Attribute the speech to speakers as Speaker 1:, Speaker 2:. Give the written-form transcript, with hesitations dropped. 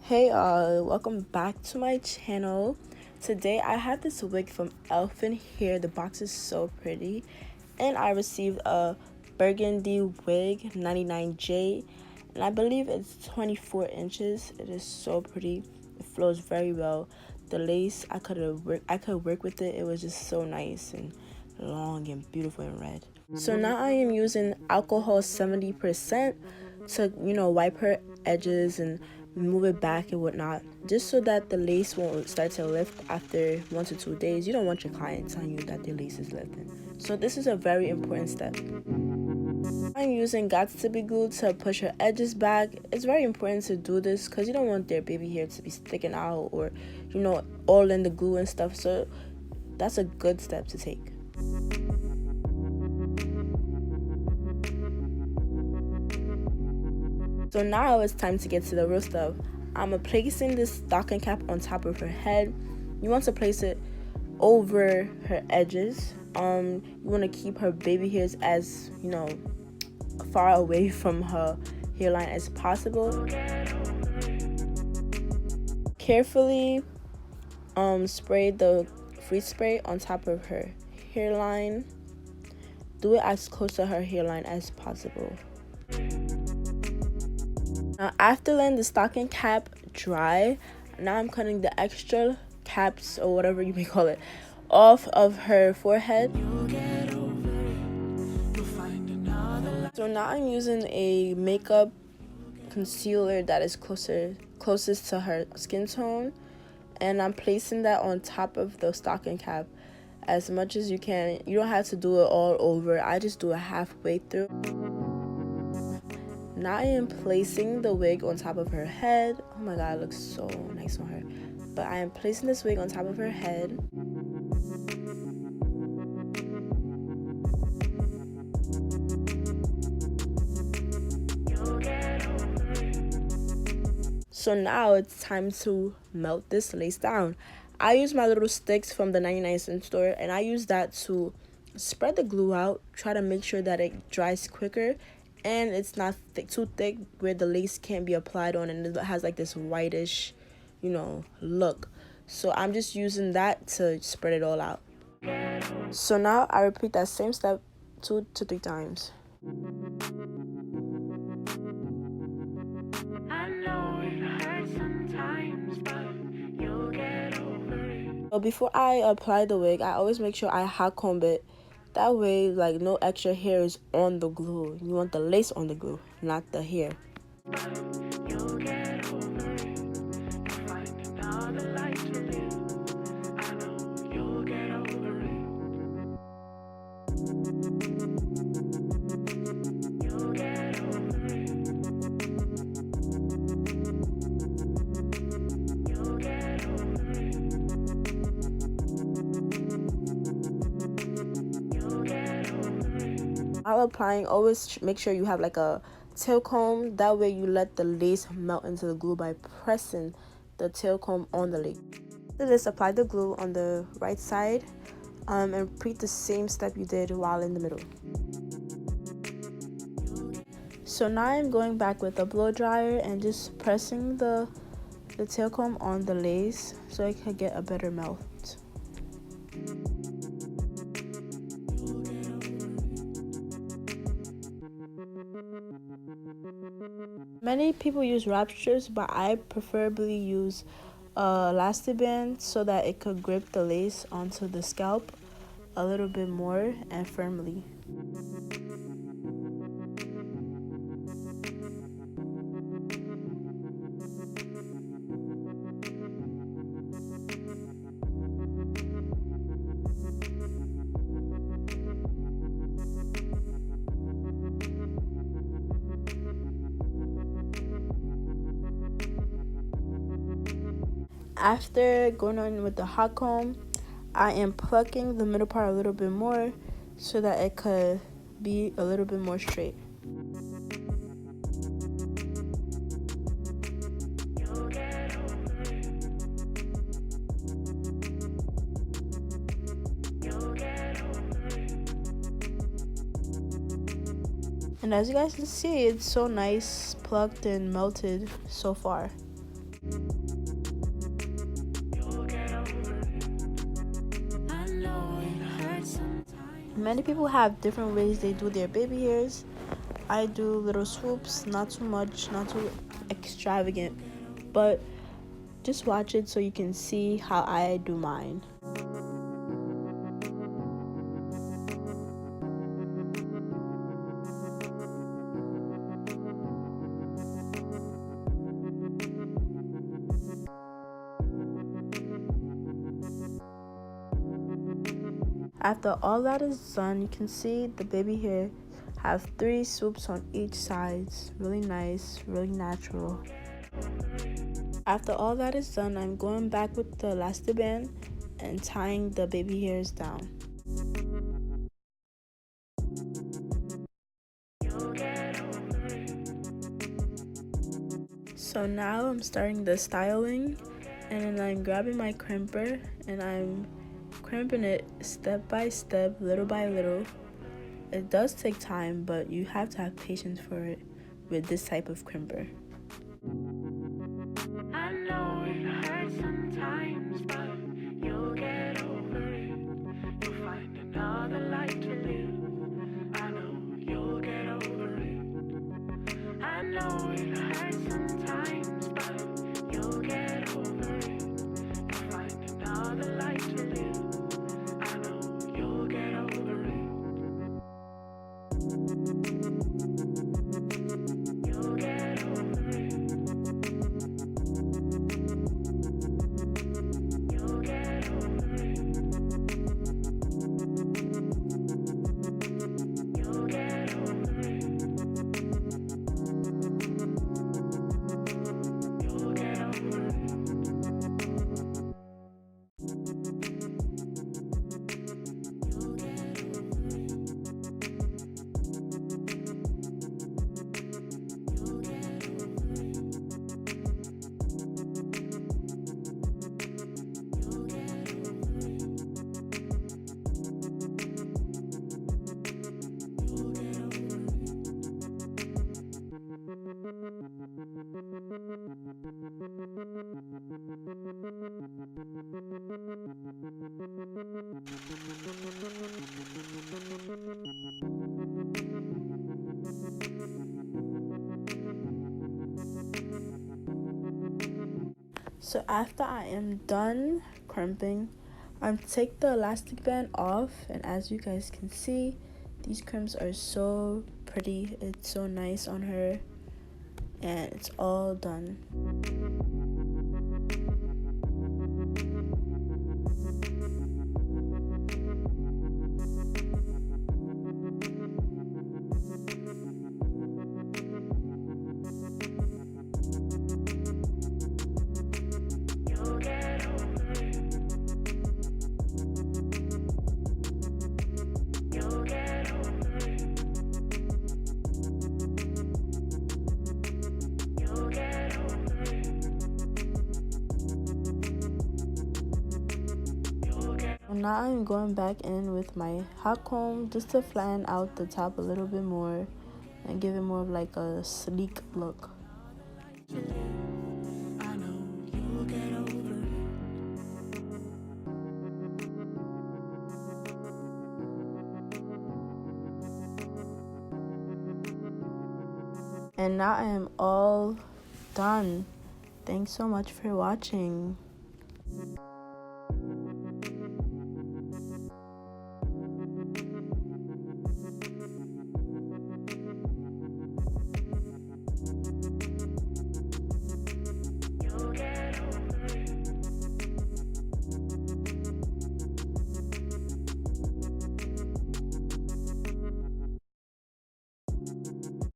Speaker 1: Hey welcome back to my channel. Today I have this wig from Elfin here. The box is so pretty, and I received a Burgundy wig 99J, and I believe it's 24 inches. It is so pretty. It flows very well. The lace, I could work with it. It was just so nice and long and beautiful and red. So now I am using alcohol 70% to wipe her edges and move it back and whatnot, just so that the lace won't start to lift after 1 to 2 days. You don't want your client telling you that their lace is lifting. So this is a very important step. I'm using Got to Be Glue to push her edges back. It's very important to do this because you don't want their baby hair to be sticking out or all in the glue and stuff. So that's a good step to take. So now it's time to get to the real stuff. I'm placing this stocking cap on top of her head. You want to place it over her edges. You want to keep her baby hairs as far away from her hairline as possible. Carefully spray the freeze spray on top of her hairline. Do it as close to her hairline as possible. Now after letting the stocking cap dry, now I'm cutting the extra caps, or whatever you may call it, off of her forehead. So now I'm using a makeup concealer that is closest to her skin tone, and I'm placing that on top of the stocking cap as much as you can. You don't have to do it all over. I just do it halfway through. Now I am placing the wig on top of her head. Oh my god, it looks so nice on her. But I am placing this wig on top of her head. So now it's time to melt this lace down. I use my little sticks from the 99-cent store, and I use that to spread the glue out, try to make sure that it dries quicker and it's not too thick where the lace can't be applied on and it has like this whitish look. So I'm just using that to spread it all out. So now I repeat that same step 2 to 3 times. So before I apply the wig, I always make sure I hot comb it. That way, like, no extra hair is on the glue. You want the lace on the glue, not the hair. While applying, always make sure you have like a tail comb. That way you let the lace melt into the glue by pressing the tail comb on the lace. After this, apply the glue on the right side and repeat the same step you did while in the middle. So now I'm going back with a blow dryer and just pressing the tail comb on the lace so I can get a better melt. Many people use wrap strips, but I preferably use elastic band so that it could grip the lace onto the scalp a little bit more and firmly. After going on with the hot comb, I am plucking the middle part a little bit more so that it could be a little bit more straight. And as you guys can see, it's so nice, plucked and melted so far. Many people have different ways they do their baby hairs. I do little swoops, not too much, not too extravagant, but just watch it so you can see how I do mine. After all that is done, you can see the baby hair have 3 swoops on each side. Really nice, really natural. After all that is done, I'm going back with the elastic band and tying the baby hairs down. So now I'm starting the styling, and then I'm grabbing my crimper and I'm crimping it step by step, little by little. It does take time, but you have to have patience for it with this type of crimper.
Speaker 2: I know it hurts sometimes, but you'll get over it. You'll find another life to live. I know you'll get over it. I know it hurts sometimes, but you'll get over it. You'll find another life to live. I know you'll get over it. You'll get over it. You'll get over it. You'll get over it. You'll get over it.
Speaker 1: So after I am done crimping, I take the elastic band off, and as you guys can see, these crimps are so pretty. It's so nice on her, and it's all done.
Speaker 2: You'll get over it. You'll get over it. You'll get over it. You'll get
Speaker 1: So now I'm going back in with my hot comb just to flatten out the top a little bit more and give it more of like a sleek look.
Speaker 2: I know you'll get over it.
Speaker 1: And now I am all done. Thanks so much for watching.